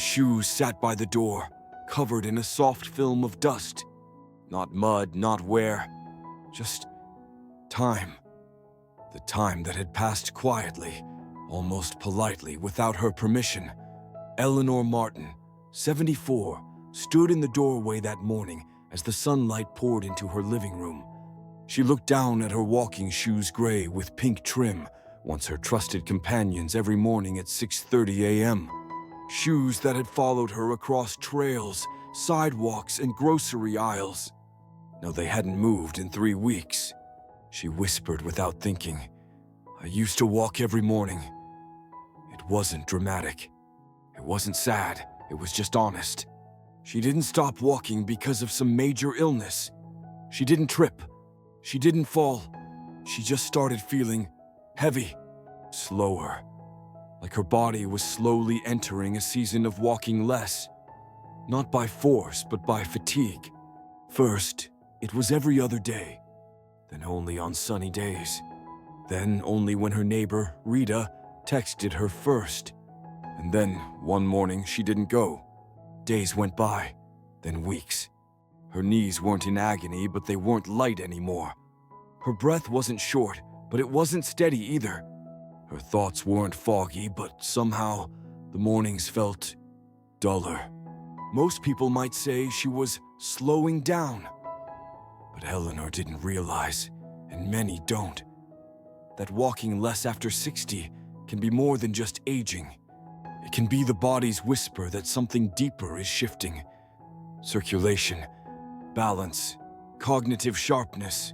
shoes sat by the door, covered in a soft film of dust. Not mud, not wear, just time. The time that had passed quietly, almost politely, without her permission. Eleanor Martin, 74, stood in the doorway that morning as the sunlight poured into her living room. She looked down at her walking shoes, gray with pink trim, once her trusted companions every morning at 6:30 a.m. Shoes that had followed her across trails, sidewalks, and grocery aisles. No, they hadn't moved in 3 weeks. She whispered without thinking, "I used to walk every morning." It wasn't dramatic. It wasn't sad. It was just honest. She didn't stop walking because of some major illness. She didn't trip. She didn't fall. She just started feeling heavy, slower, like her body was slowly entering a season of walking less. Not by force, but by fatigue. First, it was every other day, then only on sunny days, then only when her neighbor, Rita, texted her first. And then, one morning, she didn't go. Days went by, then weeks. Her knees weren't in agony, but they weren't light anymore. Her breath wasn't short, but it wasn't steady either. Her thoughts weren't foggy, but somehow the mornings felt duller. Most people might say she was slowing down. But Eleanor didn't realize, and many don't, that walking less after 60 can be more than just aging. It can be the body's whisper that something deeper is shifting. Circulation, balance, cognitive sharpness,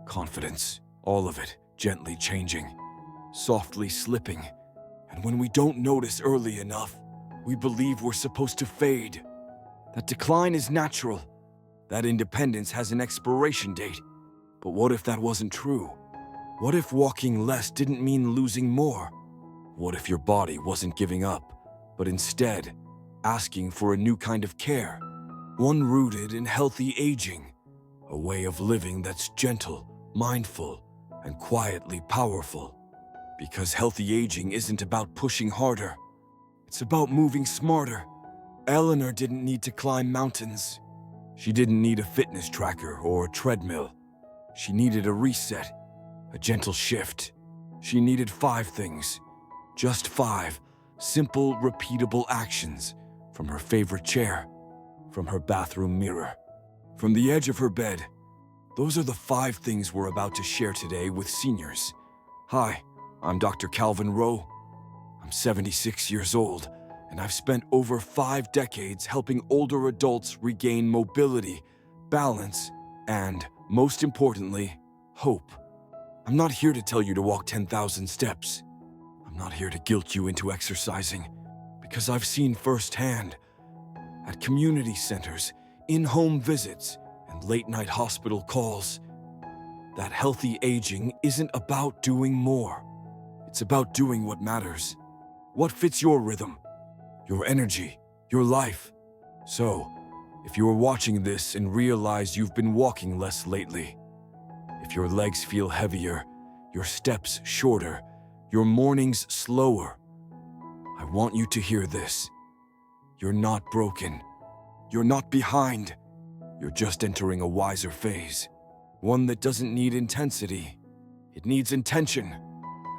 confidence, all of it gently changing, softly slipping. And when we don't notice early enough, we believe we're supposed to fade. That decline is natural. That independence has an expiration date. But what if that wasn't true? What if walking less didn't mean losing more? What if your body wasn't giving up, but instead asking for a new kind of care? One rooted in healthy aging, a way of living that's gentle, mindful, and quietly powerful. Because healthy aging isn't about pushing harder. It's about moving smarter. Eleanor didn't need to climb mountains. She didn't need a fitness tracker or a treadmill. She needed a reset, a gentle shift. She needed 5 things. Just 5 simple, repeatable actions from her favorite chair, from her bathroom mirror, from the edge of her bed. Those are the 5 things we're about to share today with seniors. Hi, I'm Dr. Calvin Rowe. I'm 76 years old, and I've spent over 5 decades helping older adults regain mobility, balance, and, most importantly, hope. I'm not here to tell you to walk 10,000 steps. I'm not here to guilt you into exercising, because I've seen firsthand, at community centers, in-home visits, and late-night hospital calls, that healthy aging isn't about doing more. It's about doing what matters, what fits your rhythm, your energy, your life. So, if you are watching this and realize you've been walking less lately, if your legs feel heavier, your steps shorter, your mornings slower, I want you to hear this. You're not broken. You're not behind. You're just entering a wiser phase. One that doesn't need intensity. It needs intention.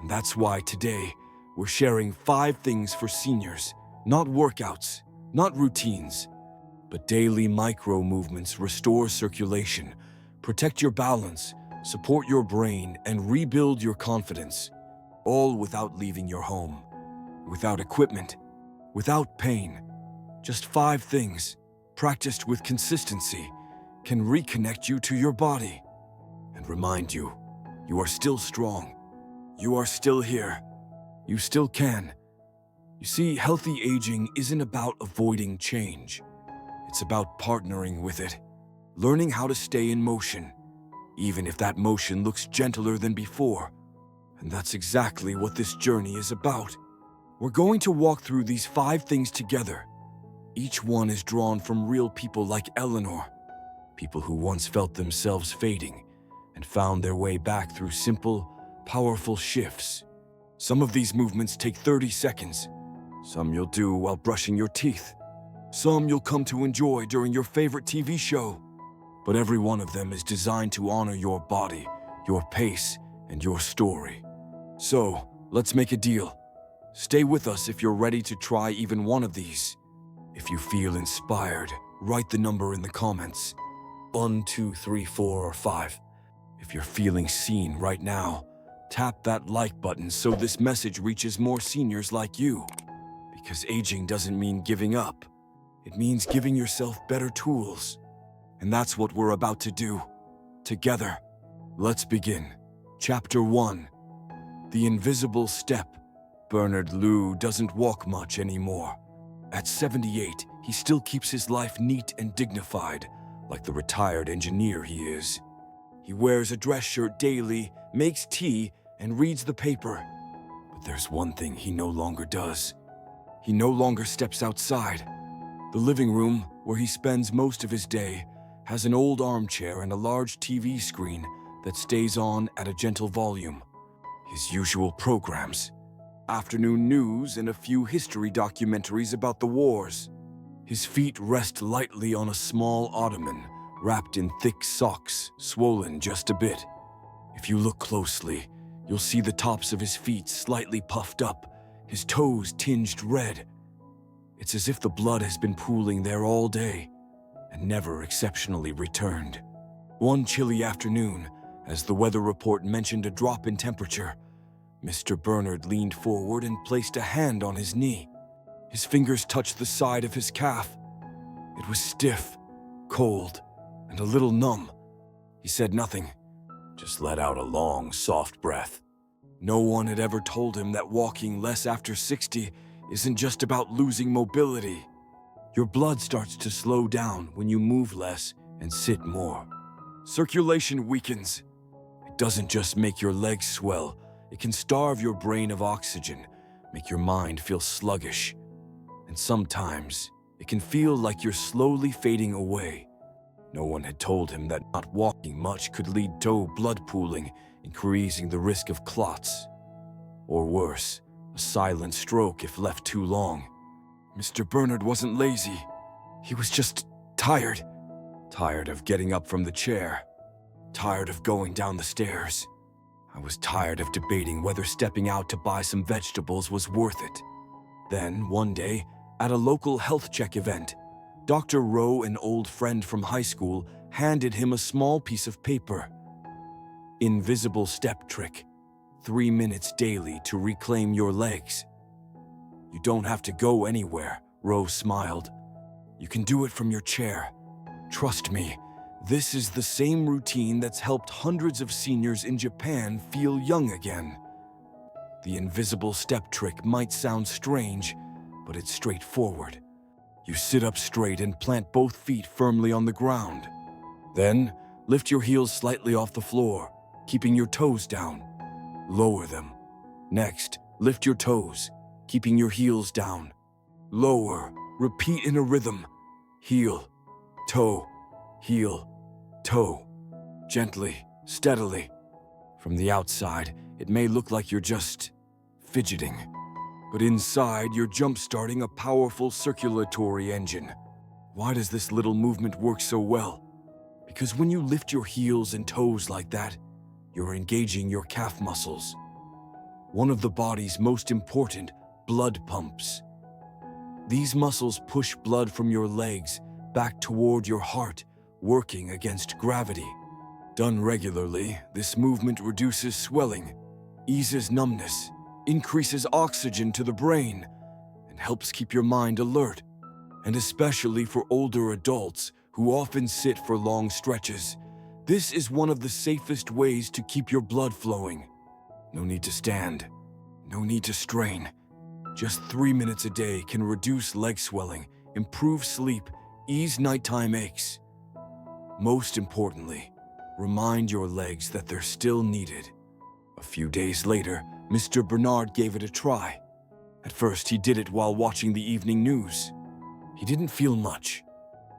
And that's why today we're sharing 5 things for seniors. Not workouts, not routines, but daily micro movements restore circulation, protect your balance, support your brain, and rebuild your confidence. All without leaving your home, without equipment, without pain. Just 5 things, practiced with consistency, can reconnect you to your body and remind you, you are still strong. You are still here. You still can. You see, healthy aging isn't about avoiding change. It's about partnering with it, learning how to stay in motion, even if that motion looks gentler than before. And that's exactly what this journey is about. We're going to walk through these 5 things together. Each one is drawn from real people like Eleanor, people who once felt themselves fading and found their way back through simple, powerful shifts. Some of these movements take 30 seconds. Some you'll do while brushing your teeth. Some you'll come to enjoy during your favorite TV show. But every one of them is designed to honor your body, your pace, and your story. So, let's make a deal. Stay with us if you're ready to try even one of these. If you feel inspired, write the number in the comments. 1, 2, 3, 4, or 5. If you're feeling seen right now, tap that like button so this message reaches more seniors like you. Because aging doesn't mean giving up. It means giving yourself better tools. And that's what we're about to do. Together. Let's begin. Chapter 1. The Invisible Step. Bernard Lou doesn't walk much anymore. At 78, he still keeps his life neat and dignified, like the retired engineer he is. He wears a dress shirt daily, makes tea, and reads the paper. But there's one thing he no longer does. He no longer steps outside. The living room, where he spends most of his day, has an old armchair and a large TV screen that stays on at a gentle volume. His usual programs. Afternoon news and a few history documentaries about the wars. His feet rest lightly on a small ottoman, wrapped in thick socks, swollen just a bit. If you look closely, you'll see the tops of his feet slightly puffed up, his toes tinged red. It's as if the blood has been pooling there all day, and never exceptionally returned. One chilly afternoon, as the weather report mentioned a drop in temperature, Mr. Bernard leaned forward and placed a hand on his knee. His fingers touched the side of his calf. It was stiff, cold, and a little numb. He said nothing, just let out a long, soft breath. No one had ever told him that walking less after 60 isn't just about losing mobility. Your blood starts to slow down when you move less and sit more. Circulation weakens. It doesn't just make your legs swell. It can starve your brain of oxygen, make your mind feel sluggish. And sometimes, it can feel like you're slowly fading away. No one had told him that not walking much could lead to blood pooling, increasing the risk of clots. Or worse, a silent stroke if left too long. Mr. Bernard wasn't lazy. He was just tired. Tired of getting up from the chair. Tired of going down the stairs. I was tired of debating whether stepping out to buy some vegetables was worth it. Then, one day, at a local health check event, Dr. Rowe, an old friend from high school, handed him a small piece of paper. Invisible step trick. 3 minutes daily to reclaim your legs. You don't have to go anywhere, Rowe smiled. You can do it from your chair. Trust me, this is the same routine that's helped hundreds of seniors in Japan feel young again. The invisible step trick might sound strange, but it's straightforward. You sit up straight and plant both feet firmly on the ground. Then, lift your heels slightly off the floor, keeping your toes down. Lower them. Next, lift your toes, keeping your heels down. Lower. Repeat in a rhythm. Heel, toe, heel, toe. Gently, steadily. From the outside, it may look like you're just fidgeting. But inside, you're jump-starting a powerful circulatory engine. Why does this little movement work so well? Because when you lift your heels and toes like that, you're engaging your calf muscles. One of the body's most important blood pumps. These muscles push blood from your legs back toward your heart, working against gravity. Done regularly, this movement reduces swelling, eases numbness, increases oxygen to the brain, and helps keep your mind alert, and especially for older adults who often sit for long stretches. This is one of the safest ways to keep your blood flowing. No need to stand, no need to strain. Just 3 minutes a day can reduce leg swelling, improve sleep, ease nighttime aches. Most importantly, remind your legs that they're still needed. A few days later, Mr. Bernard gave it a try. At first, he did it while watching the evening news. He didn't feel much,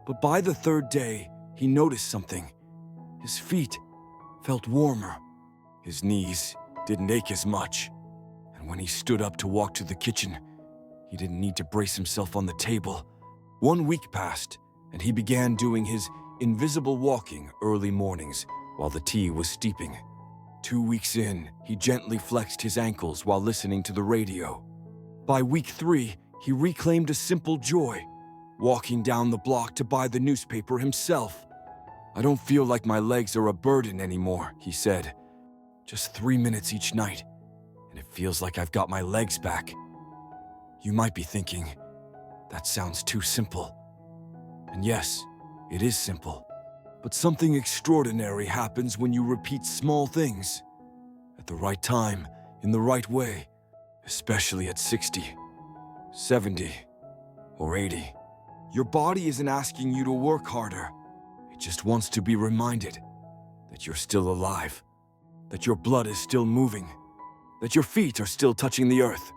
but by the third day, he noticed something. His feet felt warmer. His knees didn't ache as much. And when he stood up to walk to the kitchen, He didn't need to brace himself on the table. 1 week passed, and he began doing his invisible walking early mornings while the tea was steeping. 2 weeks in, he gently flexed his ankles while listening to the radio. By week 3, he reclaimed a simple joy, walking down the block to buy the newspaper himself. "I don't feel like my legs are a burden anymore," he said. "Just 3 minutes each night, and it feels like I've got my legs back." You might be thinking, that sounds too simple. And yes, it is simple. But something extraordinary happens when you repeat small things at the right time, in the right way, especially at 60, 70, or 80. Your body isn't asking you to work harder. It just wants to be reminded that you're still alive, that your blood is still moving, that your feet are still touching the earth,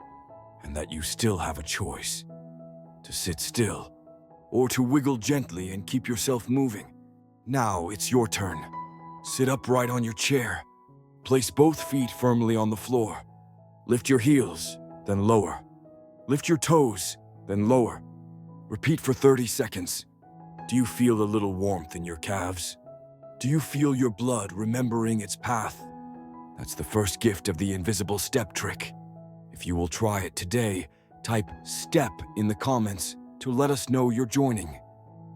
and that you still have a choice to sit still or to wiggle gently and keep yourself moving. Now it's your turn. Sit upright on your chair. Place both feet firmly on the floor. Lift your heels, then lower. Lift your toes, then lower. Repeat for 30 seconds. Do you feel a little warmth in your calves? Do you feel your blood remembering its path? That's the first gift of the invisible step trick. If you will try it today, type STEP in the comments to let us know you're joining.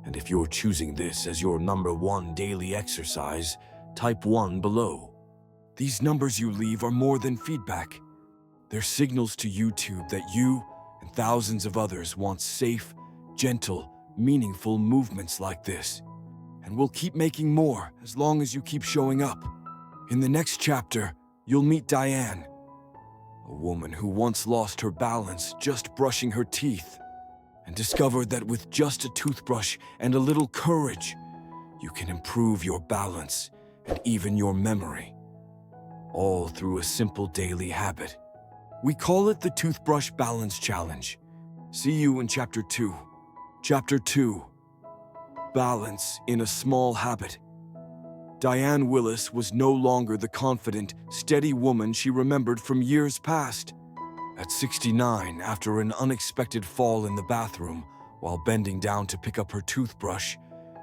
And if you're choosing this as your #1 daily exercise, type 1 below. These numbers you leave are more than feedback. They're signals to YouTube that you and thousands of others want safe, gentle, meaningful movements like this. And we'll keep making more as long as you keep showing up. In the next chapter, you'll meet Diane, a woman who once lost her balance just brushing her teeth, and discovered that with just a toothbrush and a little courage, you can improve your balance and even your memory, all through a simple daily habit. We call it the Toothbrush Balance Challenge. See you in Chapter 2. Chapter 2. Balance in a Small Habit. Diane Willis was no longer the confident, steady woman she remembered from years past. At 69, after an unexpected fall in the bathroom while bending down to pick up her toothbrush,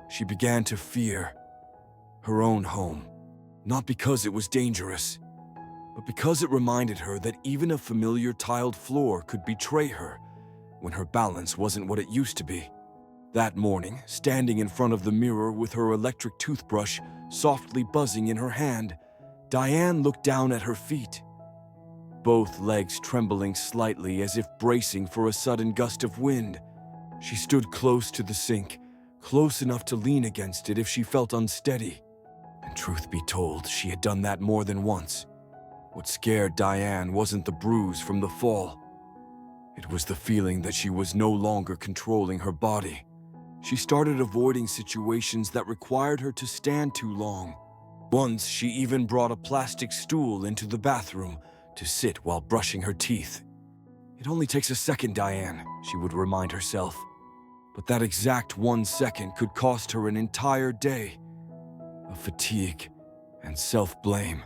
she began to fear her own home. Not because it was dangerous, but because it reminded her that even a familiar tiled floor could betray her when her balance wasn't what it used to be. That morning, standing in front of the mirror with her electric toothbrush softly buzzing in her hand, Diane looked down at her feet, both legs trembling slightly as if bracing for a sudden gust of wind. She stood close to the sink, close enough to lean against it if she felt unsteady. And truth be told, she had done that more than once. What scared Diane wasn't the bruise from the fall. It was the feeling that she was no longer controlling her body. She started avoiding situations that required her to stand too long. Once, she even brought a plastic stool into the bathroom to sit while brushing her teeth. "It only takes a second, Diane," she would remind herself. But that exact 1 second could cost her an entire day of fatigue and self-blame.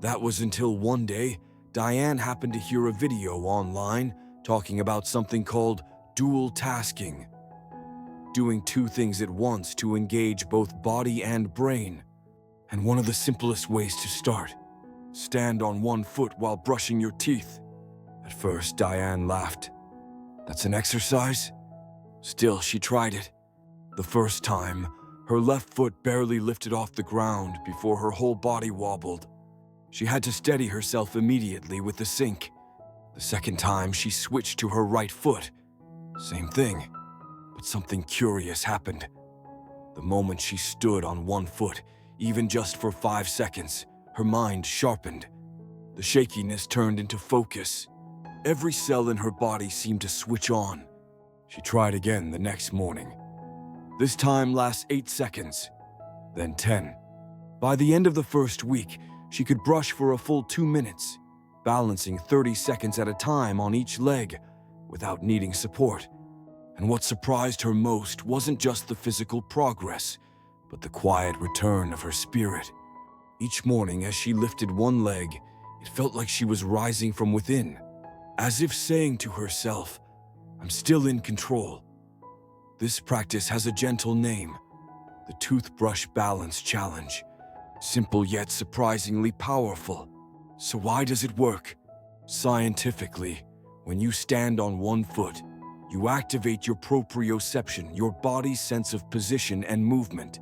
That was until one day, Diane happened to hear a video online talking about something called dual tasking. Doing 2 things at once to engage both body and brain. And one of the simplest ways to start: stand on 1 foot while brushing your teeth. At first, Diane laughed. "That's an exercise?" Still, she tried it. The first time, her left foot barely lifted off the ground before her whole body wobbled. She had to steady herself immediately with the sink. The second time, she switched to her right foot. Same thing. But something curious happened. The moment she stood on 1 foot, even just for 5 seconds, her mind sharpened. The shakiness turned into focus. Every cell in her body seemed to switch on. She tried again the next morning. This time lasts 8 seconds, then 10. By the end of the first week, she could brush for a full 2 minutes, balancing 30 seconds at a time on each leg without needing support. And what surprised her most wasn't just the physical progress, but the quiet return of her spirit. Each morning, as she lifted one leg, it felt like she was rising from within, as if saying to herself, I'm still in control. This practice has a gentle name, the Toothbrush Balance Challenge. Simple yet surprisingly powerful. So why does it work? Scientifically, when you stand on one foot, you activate your proprioception, your body's sense of position and movement.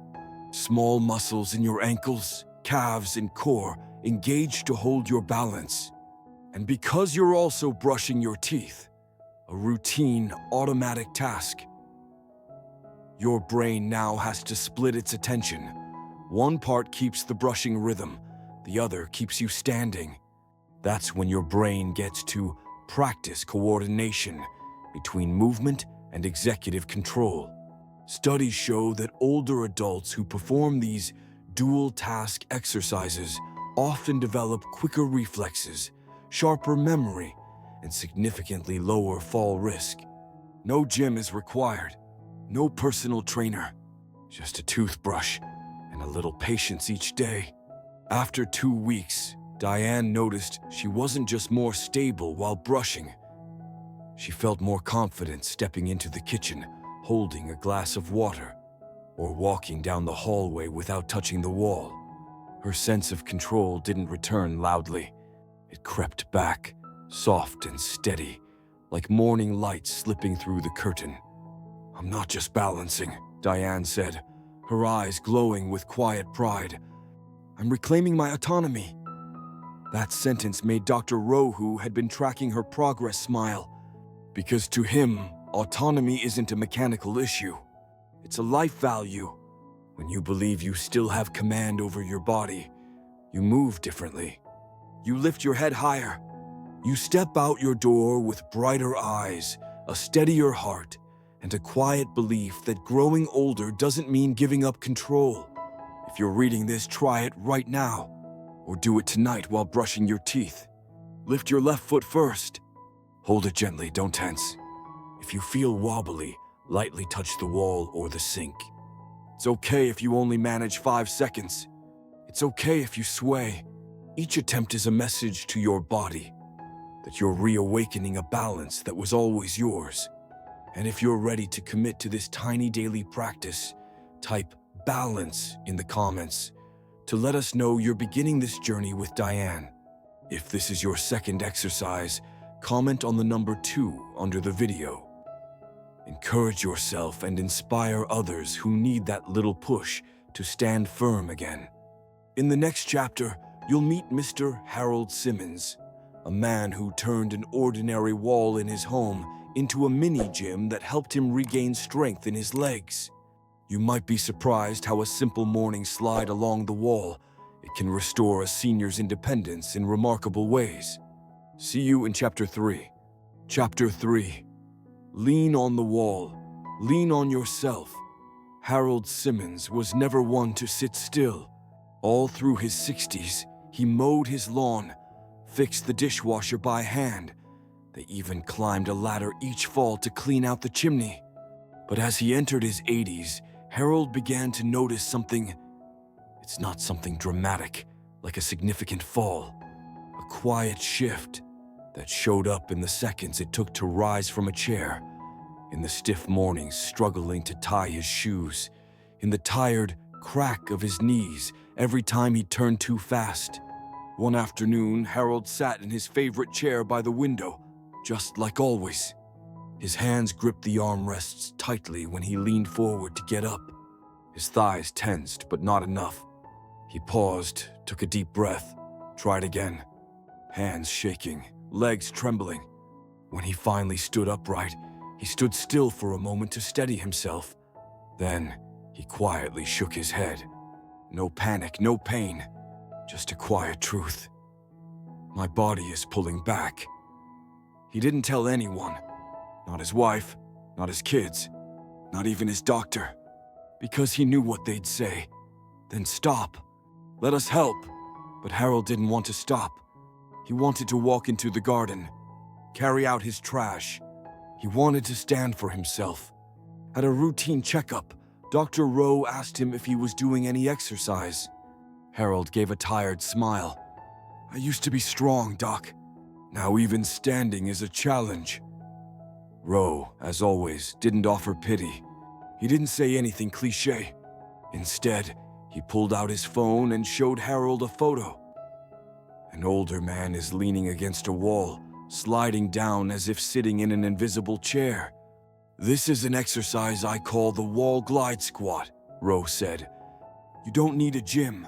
Small muscles in your ankles, calves, and core engage to hold your balance. And because you're also brushing your teeth, a routine, automatic task, your brain now has to split its attention. One part keeps the brushing rhythm, the other keeps you standing. That's when your brain gets to practice coordination between movement and executive control. Studies show that older adults who perform these dual-task exercises often develop quicker reflexes, sharper memory, and significantly lower fall risk. No gym is required, no personal trainer, just a toothbrush and a little patience each day. After 2 weeks, Diane noticed she wasn't just more stable while brushing. She felt more confident stepping into the kitchen, holding a glass of water, or walking down the hallway without touching the wall. Her sense of control didn't return loudly. It crept back, soft and steady, like morning light slipping through the curtain. "I'm not just balancing," Diane said, her eyes glowing with quiet pride. "I'm reclaiming my autonomy." That sentence made Dr. Rowe, who had been tracking her progress, smile. Because to him, autonomy isn't a mechanical issue. It's a life value. When you believe you still have command over your body, you move differently. You lift your head higher. You step out your door with brighter eyes, a steadier heart, and a quiet belief that growing older doesn't mean giving up control. If you're reading this, try it right now, or do it tonight while brushing your teeth. Lift your left foot first. Hold it gently, don't tense. If you feel wobbly, lightly touch the wall or the sink. It's okay if you only manage 5 seconds. It's okay if you sway. Each attempt is a message to your body that you're reawakening a balance that was always yours. And if you're ready to commit to this tiny daily practice, type balance in the comments to let us know you're beginning this journey with Diane. If this is your second exercise, comment on the number 2 under the video. Encourage yourself and inspire others who need that little push to stand firm again. In the next chapter, you'll meet Mr. Harold Simmons, a man who turned an ordinary wall in his home into a mini gym that helped him regain strength in his legs. You might be surprised how a simple morning slide along the wall can restore a senior's independence in remarkable ways. See you in Chapter 3. Chapter 3. Lean on the wall. Lean on yourself. Harold Simmons was never one to sit still. All through his 60s, he mowed his lawn, fixed the dishwasher by hand. They even climbed a ladder each fall to clean out the chimney. But as he entered his 80s, Harold began to notice something. It's not something dramatic, like a significant fall. A quiet shift that showed up in the seconds it took to rise from a chair, in the stiff mornings struggling to tie his shoes, in the tired crack of his knees every time he turned too fast. One afternoon, Harold sat in his favorite chair by the window, just like always. His hands gripped the armrests tightly when he leaned forward to get up. His thighs tensed, but not enough. He paused, took a deep breath, tried again. Hands shaking, legs trembling. When he finally stood upright, he stood still for a moment to steady himself. Then, he quietly shook his head. No panic, no pain, just a quiet truth. My body is pulling back. He didn't tell anyone. Not his wife, not his kids, not even his doctor. Because he knew what they'd say. Then stop. Let us help. But Harold didn't want to stop. He wanted to walk into the garden, carry out his trash. He wanted to stand for himself. At a routine checkup, Dr. Rowe asked him if he was doing any exercise. Harold gave a tired smile. "I used to be strong, Doc. Now even standing is a challenge." Ro, as always, didn't offer pity. He didn't say anything cliché. Instead, he pulled out his phone and showed Harold a photo. An older man is leaning against a wall, sliding down as if sitting in an invisible chair. "This is an exercise I call the wall glide squat," Ro said. "You don't need a gym.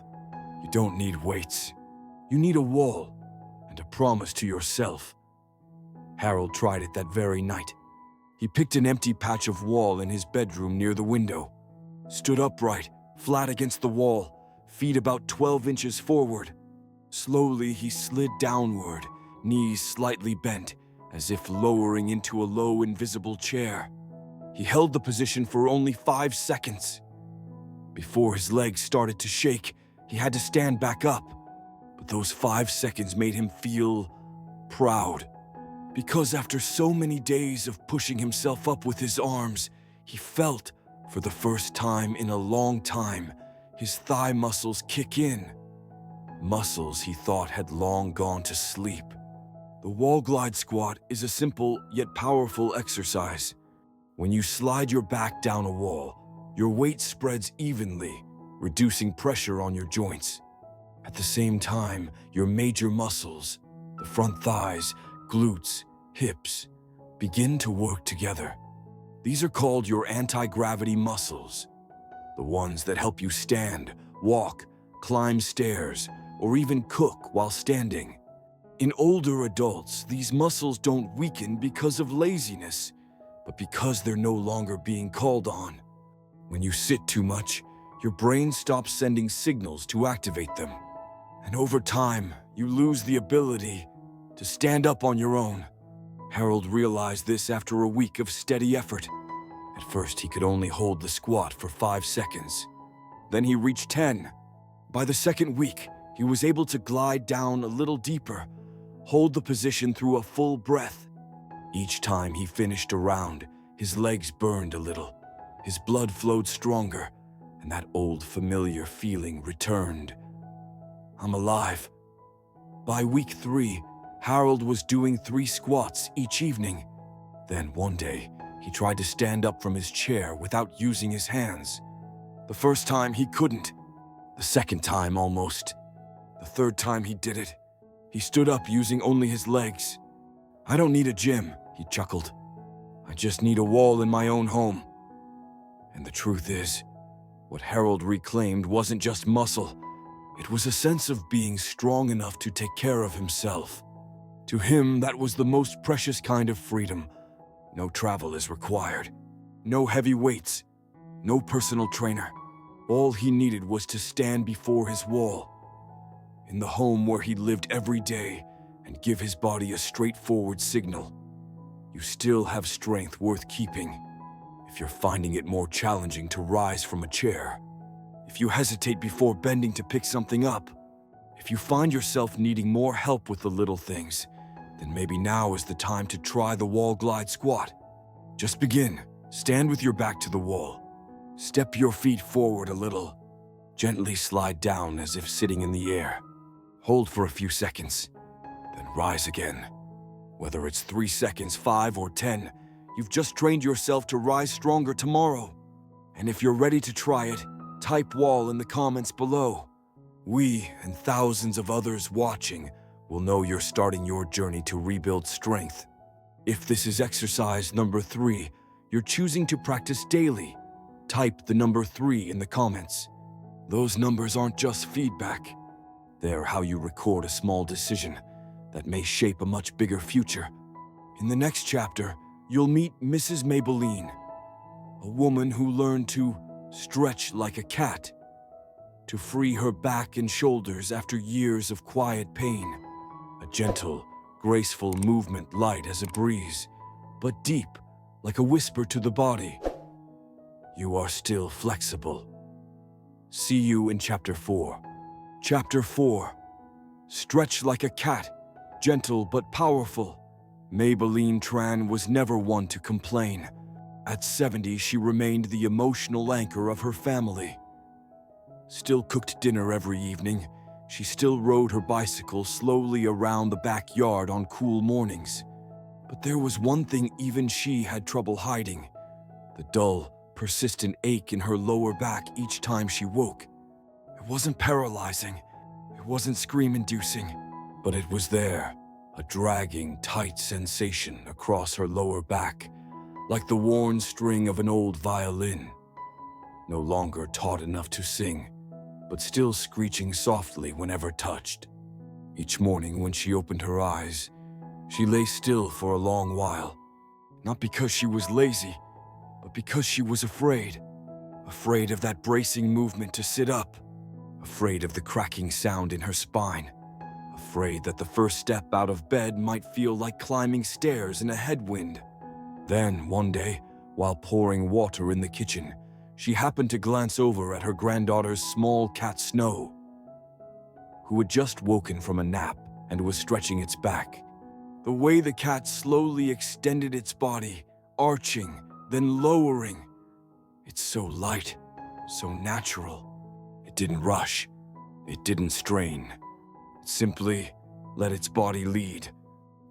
You don't need weights. You need a wall and a promise to yourself." Harold tried it that very night. He picked an empty patch of wall in his bedroom near the window, stood upright, flat against the wall, feet about 12 inches forward. Slowly, he slid downward, knees slightly bent, as if lowering into a low, invisible chair. He held the position for only 5 seconds. Before his legs started to shake, he had to stand back up. But those 5 seconds made him feel proud. Because after so many days of pushing himself up with his arms, he felt, for the first time in a long time, his thigh muscles kick in. Muscles he thought had long gone to sleep. The wall glide squat is a simple yet powerful exercise. When you slide your back down a wall, your weight spreads evenly, reducing pressure on your joints. At the same time, your major muscles, the front thighs, glutes, hips, begin to work together. These are called your anti-gravity muscles, the ones that help you stand, walk, climb stairs, or even cook while standing. In older adults, these muscles don't weaken because of laziness, but because they're no longer being called on. When you sit too much, your brain stops sending signals to activate them. And over time, you lose the ability to stand up on your own. Harold realized this after a week of steady effort. At first, he could only hold the squat for 5 seconds. Then he reached 10. By the second week, he was able to glide down a little deeper, hold the position through a full breath. Each time he finished a round, his legs burned a little, his blood flowed stronger, and that old familiar feeling returned. "I'm alive." By week 3, Harold was doing 3 squats each evening. Then one day, he tried to stand up from his chair without using his hands. The first time he couldn't. The second time almost. The third time he did it, he stood up using only his legs. "I don't need a gym," he chuckled. "I just need a wall in my own home." And the truth is, what Harold reclaimed wasn't just muscle. It was a sense of being strong enough to take care of himself. To him, that was the most precious kind of freedom. No travel is required. No heavy weights. No personal trainer. All he needed was to stand before his wall, in the home where he lived every day, and give his body a straightforward signal. You still have strength worth keeping. If you're finding it more challenging to rise from a chair, if you hesitate before bending to pick something up, if you find yourself needing more help with the little things, then maybe now is the time to try the wall glide squat. Just begin. Stand with your back to the wall. Step your feet forward a little. Gently slide down as if sitting in the air. Hold for a few seconds, then rise again. Whether it's 3 seconds, 5, or 10, you've just trained yourself to rise stronger tomorrow. And if you're ready to try it, type wall in the comments below. We and thousands of others watching will know you're starting your journey to rebuild strength. If this is exercise number 3, you're choosing to practice daily, type the number 3 in the comments. Those numbers aren't just feedback. They're how you record a small decision that may shape a much bigger future. In the next chapter, you'll meet Mrs. Maybelline, a woman who learned to stretch like a cat, to free her back and shoulders after years of quiet pain. A gentle, graceful movement, light as a breeze, but deep like a whisper to the body. You are still flexible. See you in Chapter 4. Chapter 4. Stretch like a cat, gentle but powerful. Maybelline Tran was never one to complain. At 70, she remained the emotional anchor of her family. Still cooked dinner every evening. She still rode her bicycle slowly around the backyard on cool mornings. But there was one thing even she had trouble hiding: the dull, persistent ache in her lower back each time she woke. It wasn't paralyzing, it wasn't scream-inducing, but it was there, a dragging, tight sensation across her lower back, like the worn string of an old violin. No longer taut enough to sing, but still screeching softly whenever touched. Each morning when she opened her eyes, she lay still for a long while, not because she was lazy, but because she was afraid. Afraid of that bracing movement to sit up, afraid of the cracking sound in her spine, afraid that the first step out of bed might feel like climbing stairs in a headwind. Then, one day, while pouring water in the kitchen, she happened to glance over at her granddaughter's small cat Snow, who had just woken from a nap and was stretching its back. The way the cat slowly extended its body, arching, then lowering. It's so light, so natural. It didn't rush, it didn't strain. It simply let its body lead.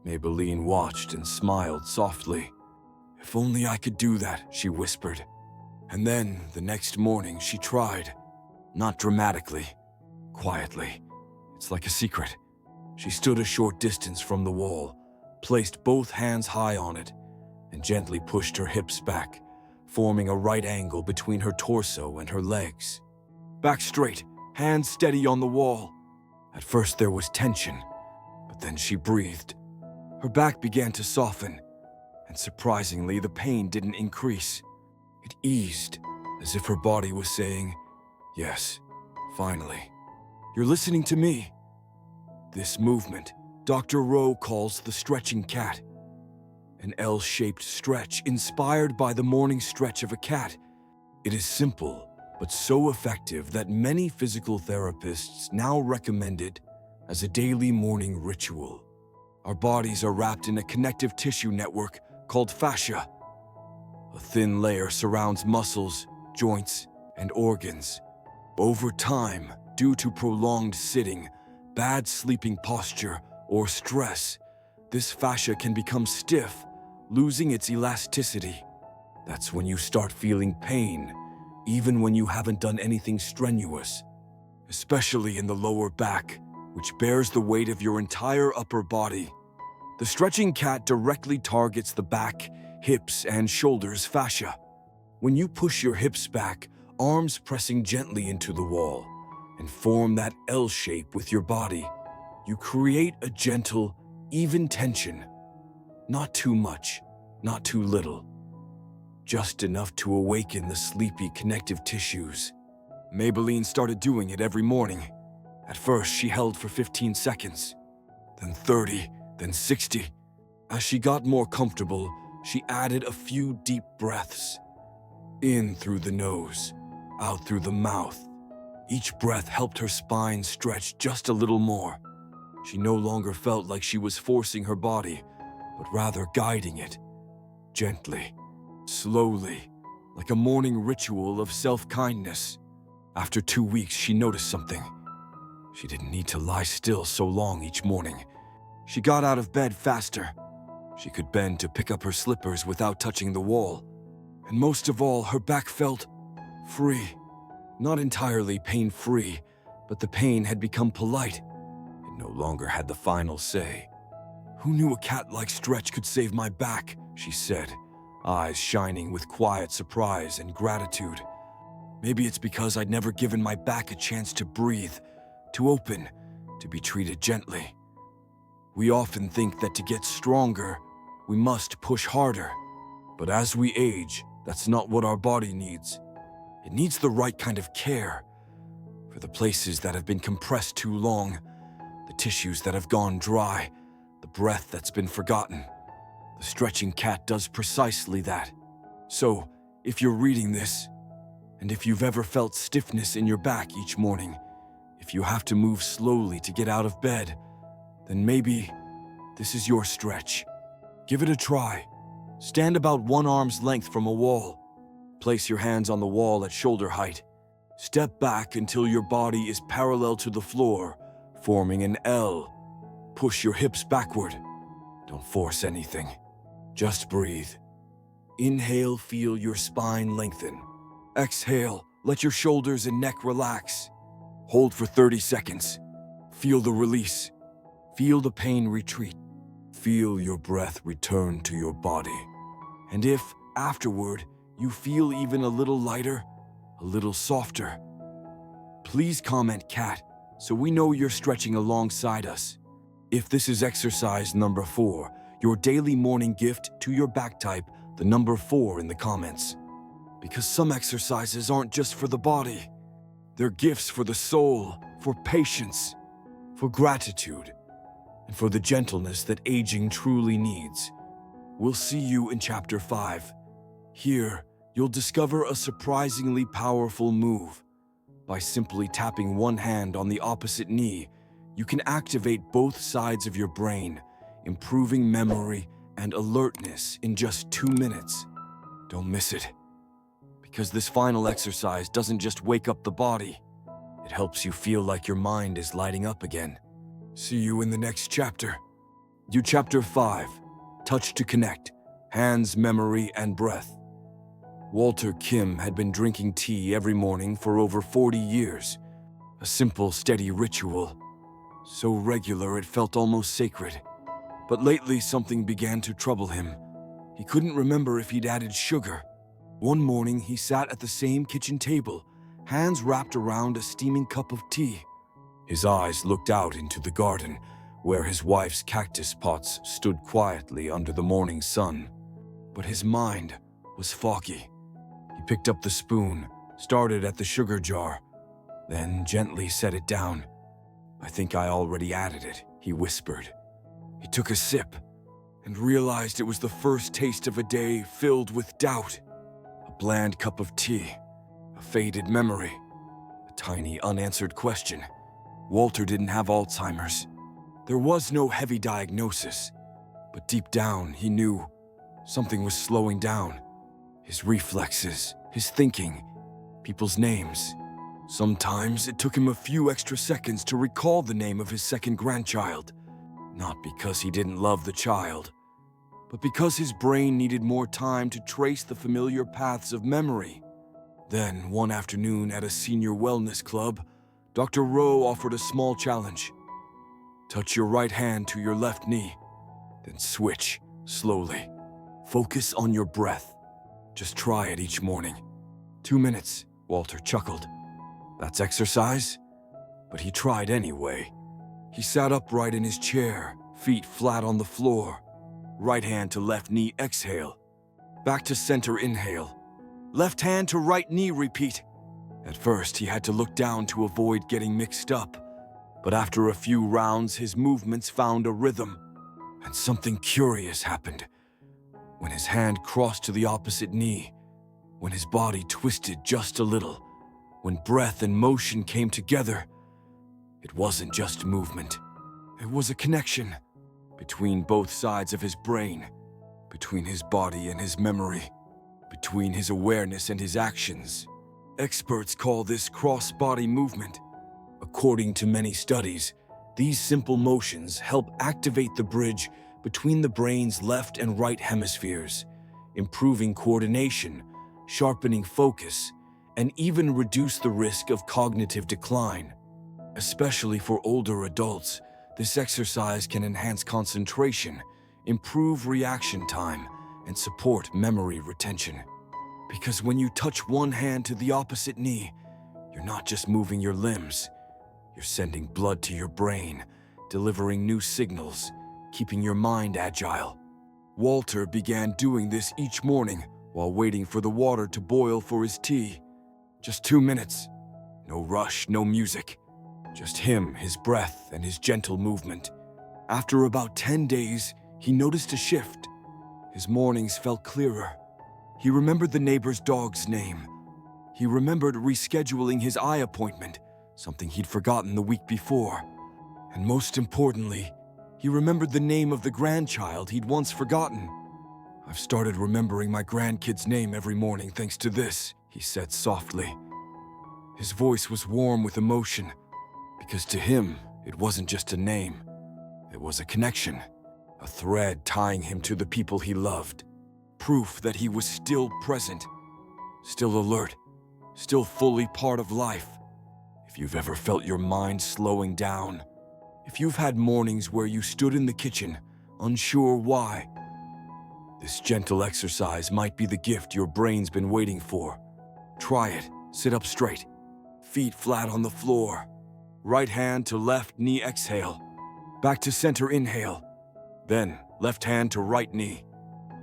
Maybelline watched and smiled softly. "If only I could do that," she whispered. And then, the next morning, she tried. Not dramatically, quietly. It's like a secret. She stood a short distance from the wall, placed both hands high on it, and gently pushed her hips back, forming a right angle between her torso and her legs. Back straight, hands steady on the wall. At first there was tension, but then she breathed. Her back began to soften, and surprisingly, the pain didn't increase. It eased, as if her body was saying, "Yes, finally. You're listening to me." This movement, Dr. Rowe calls the stretching cat. An L-shaped stretch inspired by the morning stretch of a cat. It is simple, but so effective that many physical therapists now recommend it as a daily morning ritual. Our bodies are wrapped in a connective tissue network called fascia. A thin layer surrounds muscles, joints, and organs. Over time, due to prolonged sitting, bad sleeping posture, or stress, this fascia can become stiff, losing its elasticity. That's when you start feeling pain, even when you haven't done anything strenuous, especially in the lower back, which bears the weight of your entire upper body. The stretching cat directly targets the back, hips, and shoulders fascia. When you push your hips back, arms pressing gently into the wall, and form that L shape with your body, you create a gentle, even tension. Not too much, not too little. Just enough to awaken the sleepy connective tissues. Maybelline started doing it every morning. At first, she held for 15 seconds, then 30, then 60. As she got more comfortable, she added a few deep breaths. In through the nose, out through the mouth. Each breath helped her spine stretch just a little more. She no longer felt like she was forcing her body, but rather guiding it. Gently, slowly, like a morning ritual of self-kindness. After 2 weeks, she noticed something. She didn't need to lie still so long each morning. She got out of bed faster. She could bend to pick up her slippers without touching the wall. And most of all, her back felt free. Not entirely pain-free, but the pain had become polite. It no longer had the final say. "Who knew a cat-like stretch could save my back?" she said, eyes shining with quiet surprise and gratitude. Maybe it's because I'd never given my back a chance to breathe, to open, to be treated gently. We often think that to get stronger, we must push harder. But as we age, that's not what our body needs. It needs the right kind of care. For the places that have been compressed too long, the tissues that have gone dry, the breath that's been forgotten. The stretching cat does precisely that. So, if you're reading this, and if you've ever felt stiffness in your back each morning, if you have to move slowly to get out of bed, then maybe this is your stretch. Give it a try. Stand about 1 arm's length from a wall. Place your hands on the wall at shoulder height. Step back until your body is parallel to the floor, forming an L. Push your hips backward. Don't force anything. Just breathe. Inhale, feel your spine lengthen. Exhale, let your shoulders and neck relax. Hold for 30 seconds. Feel the release. Feel the pain retreat. Feel your breath return to your body. And if, afterward, you feel even a little lighter, a little softer, please comment "cat" so we know you're stretching alongside us. If this is exercise number 4, your daily morning gift to your back, type the number 4 in the comments. Because some exercises aren't just for the body. They're gifts for the soul, for patience, for gratitude, and for the gentleness that aging truly needs. We'll see you in Chapter 5. Here, you'll discover a surprisingly powerful move. By simply tapping one hand on the opposite knee, you can activate both sides of your brain, improving memory and alertness in just 2 minutes. Don't miss it. Because this final exercise doesn't just wake up the body, it helps you feel like your mind is lighting up again. See you in the next chapter. Chapter 5, Touch to Connect, Hands, Memory, and Breath. Walter Kim had been drinking tea every morning for over 40 years. A simple, steady ritual. So regular it felt almost sacred. But lately something began to trouble him. He couldn't remember if he'd added sugar. One morning he sat at the same kitchen table, hands wrapped around a steaming cup of tea. His eyes looked out into the garden, where his wife's cactus pots stood quietly under the morning sun. But his mind was foggy. He picked up the spoon, started at the sugar jar, then gently set it down. "I think I already added it," he whispered. He took a sip and realized it was the first taste of a day filled with doubt. A bland cup of tea, a faded memory, a tiny unanswered question. Walter didn't have Alzheimer's. There was no heavy diagnosis, but deep down he knew something was slowing down. His reflexes, his thinking, people's names. Sometimes it took him a few extra seconds to recall the name of his second grandchild. Not because he didn't love the child, but because his brain needed more time to trace the familiar paths of memory. Then, one afternoon at a senior wellness club, Dr. Rowe offered a small challenge. Touch your right hand to your left knee, then switch slowly. Focus on your breath. Just try it each morning. 2 minutes, Walter chuckled. That's exercise? But he tried anyway. He sat upright in his chair, feet flat on the floor. Right hand to left knee, exhale. Back to center, inhale. Left hand to right knee, repeat. At first, he had to look down to avoid getting mixed up. But after a few rounds, his movements found a rhythm. And something curious happened. When his hand crossed to the opposite knee, when his body twisted just a little, when breath and motion came together, it wasn't just movement. It was a connection between both sides of his brain, between his body and his memory, between his awareness and his actions. Experts call this cross-body movement. According to many studies, these simple motions help activate the bridge between the brain's left and right hemispheres, improving coordination, sharpening focus, and even reduce the risk of cognitive decline. Especially for older adults, this exercise can enhance concentration, improve reaction time, and support memory retention. Because when you touch one hand to the opposite knee, you're not just moving your limbs, you're sending blood to your brain, delivering new signals, keeping your mind agile. Walter began doing this each morning while waiting for the water to boil for his tea. Just 2 minutes. No rush, no music. Just him, his breath, and his gentle movement. After about 10 days, he noticed a shift. His mornings felt clearer. He remembered the neighbor's dog's name. He remembered rescheduling his eye appointment, something he'd forgotten the week before. And most importantly, he remembered the name of the grandchild he'd once forgotten. "I've started remembering my grandkid's name every morning thanks to this," he said softly. His voice was warm with emotion, because to him, it wasn't just a name. It was a connection. a thread tying him to the people he loved, proof that he was still present, still alert, still fully part of life. If you've ever felt your mind slowing down, if you've had mornings where you stood in the kitchen, unsure why, this gentle exercise might be the gift your brain's been waiting for. Try it. Sit up straight, feet flat on the floor. Right hand to left knee, exhale. Back to center, inhale. Then left hand to right knee.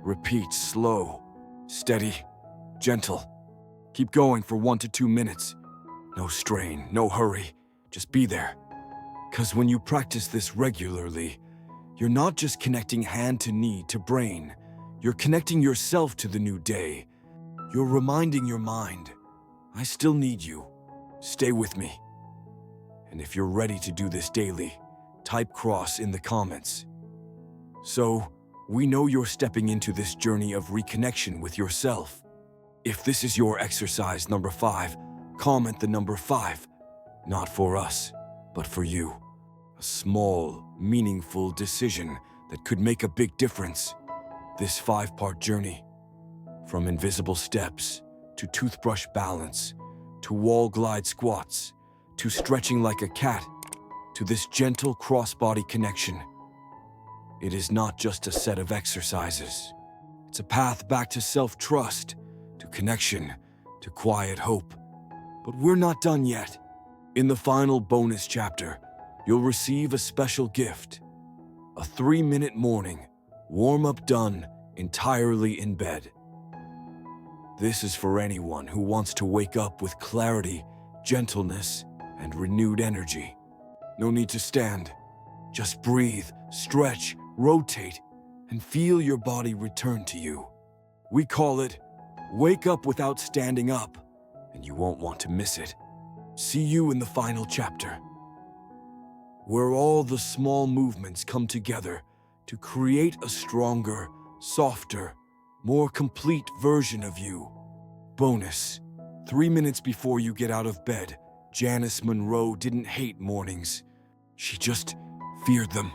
Repeat, slow, steady, gentle. Keep going for 1 to 2 minutes. No strain, no hurry, just be there. 'Cause when you practice this regularly, you're not just connecting hand to knee to brain, you're connecting yourself to the new day. You're reminding your mind, I still need you. Stay with me. And if you're ready to do this daily, type cross in the comments. So, we know you're stepping into this journey of reconnection with yourself. If this is your exercise number 5, comment the number 5. Not for us, but for you. A small, meaningful decision that could make a big difference. This 5-part journey, from invisible steps, to toothbrush balance, to wall glide squats, to stretching like a cat, to this gentle cross-body connection. It is not just a set of exercises. It's a path back to self-trust, to connection, to quiet hope. But we're not done yet. In the final bonus chapter, you'll receive a special gift. A 3-minute morning, warm-up done entirely in bed. This is for anyone who wants to wake up with clarity, gentleness, and renewed energy. No need to stand. Just breathe, stretch, rotate, and feel your body return to you. We call it Wake Up Without Standing Up, and you won't want to miss it. See you in the final chapter, where all the small movements come together to create a stronger, softer, more complete version of you. Bonus: 3 minutes before you get out of bed, Janice Monroe didn't hate mornings. She just feared them.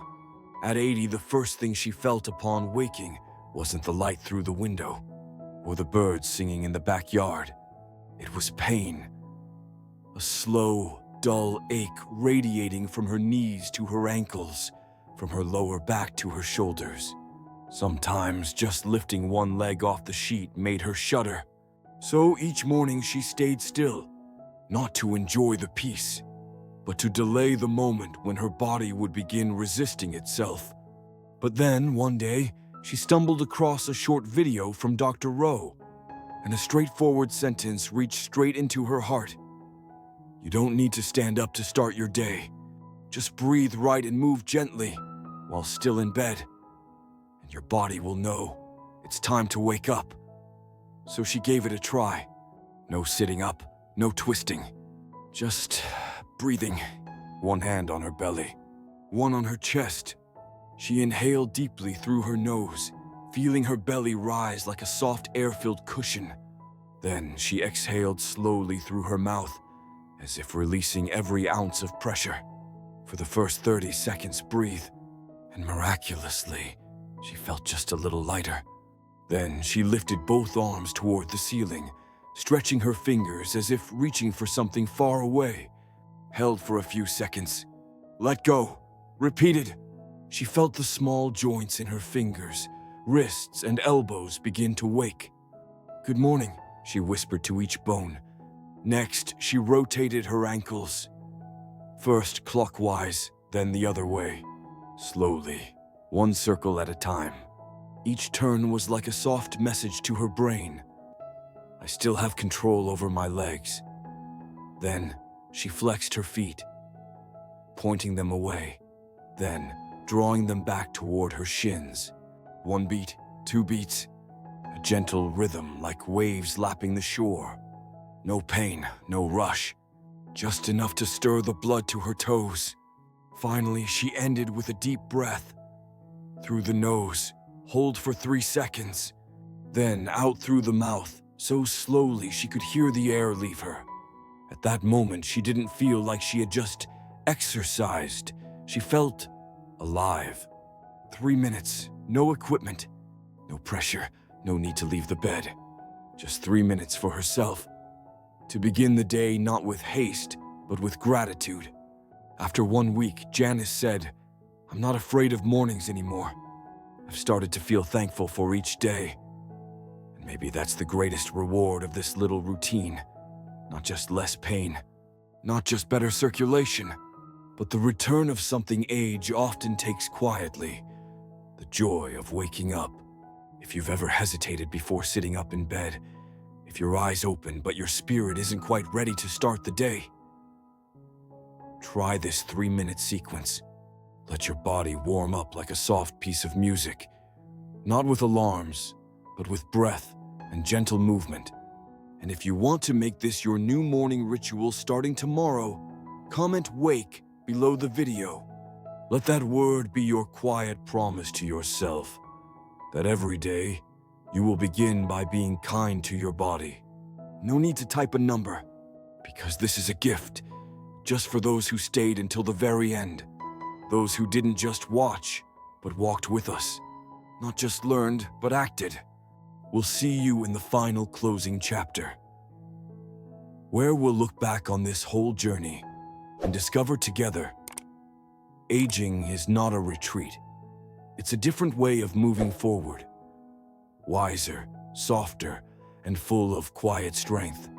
At 80, the first thing she felt upon waking wasn't the light through the window or the birds singing in the backyard. It was pain. A slow, dull ache radiating from her knees to her ankles, from her lower back to her shoulders. Sometimes just lifting one leg off the sheet made her shudder. So each morning she stayed still, not to enjoy the peace, but to delay the moment when her body would begin resisting itself. But then, one day, she stumbled across a short video from Dr. Rowe, and a straightforward sentence reached straight into her heart. You don't need to stand up to start your day. Just breathe right and move gently while still in bed, and your body will know it's time to wake up. So she gave it a try. No sitting up, no twisting, just breathing. One hand on her belly, one on her chest. She inhaled deeply through her nose, feeling her belly rise like a soft air-filled cushion. Then she exhaled slowly through her mouth, as if releasing every ounce of pressure. For the first 30 seconds, breathe, and miraculously, she felt just a little lighter. Then she lifted both arms toward the ceiling, stretching her fingers as if reaching for something far away. Held for a few seconds. Let go. Repeated. She felt the small joints in her fingers, wrists, and elbows begin to wake. Good morning, she whispered to each bone. Next, she rotated her ankles. First clockwise, then the other way. Slowly, one circle at a time. Each turn was like a soft message to her brain. I still have control over my legs. Then, she flexed her feet, pointing them away, then drawing them back toward her shins. 1 beat, 2 beats, a gentle rhythm like waves lapping the shore. No pain, no rush, just enough to stir the blood to her toes. Finally, she ended with a deep breath. Through the nose, hold for 3 seconds, then out through the mouth, so slowly she could hear the air leave her. At that moment, she didn't feel like she had just exercised. She felt alive. 3 minutes, no equipment, no pressure, no need to leave the bed. Just 3 minutes for herself. To begin the day not with haste, but with gratitude. After 1 week, Janice said, "I'm not afraid of mornings anymore. I've started to feel thankful for each day." And maybe that's the greatest reward of this little routine. Not just less pain, not just better circulation, but the return of something age often takes quietly. The joy of waking up. If you've ever hesitated before sitting up in bed, if your eyes open but your spirit isn't quite ready to start the day, try this 3-minute sequence. Let your body warm up like a soft piece of music, not with alarms, but with breath and gentle movement. And if you want to make this your new morning ritual starting tomorrow, comment "wake" below the video. Let that word be your quiet promise to yourself that every day you will begin by being kind to your body. No need to type a number, because this is a gift just for those who stayed until the very end. Those who didn't just watch, but walked with us. Not just learned, but acted. We'll see you in the final closing chapter, where we'll look back on this whole journey and discover together, aging is not a retreat. It's a different way of moving forward. Wiser, softer, and full of quiet strength.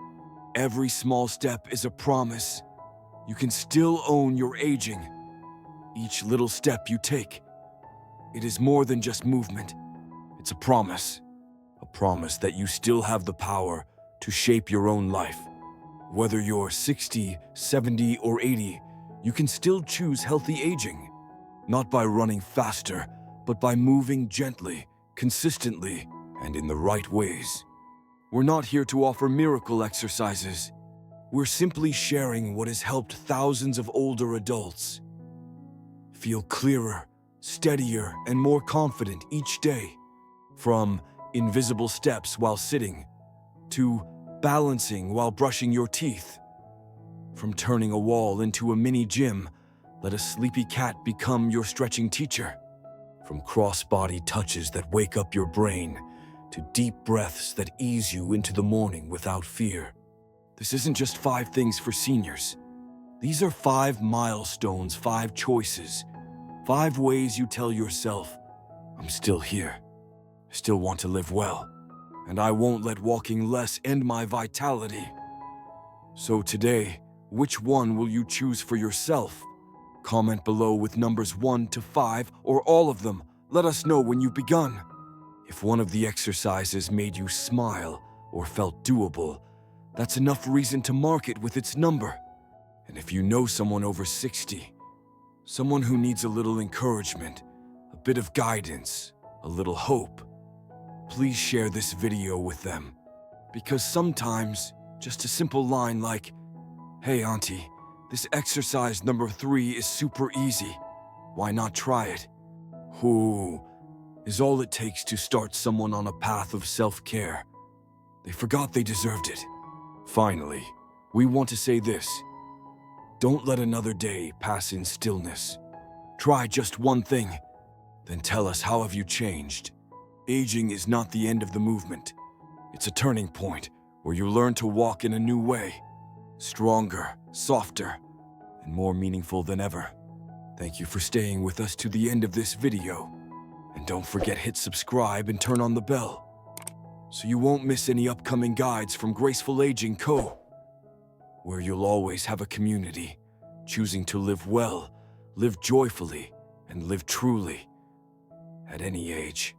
Every small step is a promise. You can still own your aging. Each little step you take, it is more than just movement. It's a promise that you still have the power to shape your own life. Whether you're 60, 70, or 80, you can still choose healthy aging. Not by running faster, but by moving gently, consistently, and in the right ways. We're not here to offer miracle exercises. We're simply sharing what has helped thousands of older adults feel clearer, steadier, and more confident each day. From invisible steps while sitting, to balancing while brushing your teeth. From turning a wall into a mini gym, let a sleepy cat become your stretching teacher. From cross-body touches that wake up your brain, to deep breaths that ease you into the morning without fear. This isn't just 5 things for seniors. These are 5 milestones, 5 choices, 5 ways you tell yourself, "I'm still here. I still want to live well, and I won't let walking less end my vitality." So today, which one will you choose for yourself? Comment below with numbers 1 to 5 or all of them. Let us know when you've begun. If one of the exercises made you smile or felt doable, that's enough reason to mark it with its number. And if you know someone over 60, someone who needs a little encouragement, a bit of guidance, a little hope, please share this video with them. Because sometimes, just a simple line like, "Hey auntie, this exercise number 3 is super easy. Why not try it?" Who is all it takes to start someone on a path of self-care. They forgot they deserved it. Finally, we want to say this. Don't let another day pass in stillness. Try just one thing, then tell us how have you changed. Aging is not the end of the movement. It's a turning point where you learn to walk in a new way. Stronger, softer, and more meaningful than ever. Thank you for staying with us to the end of this video. And don't forget hit subscribe and turn on the bell, so you won't miss any upcoming guides from Graceful Aging Co., where you'll always have a community, choosing to live well, live joyfully, and live truly, at any age.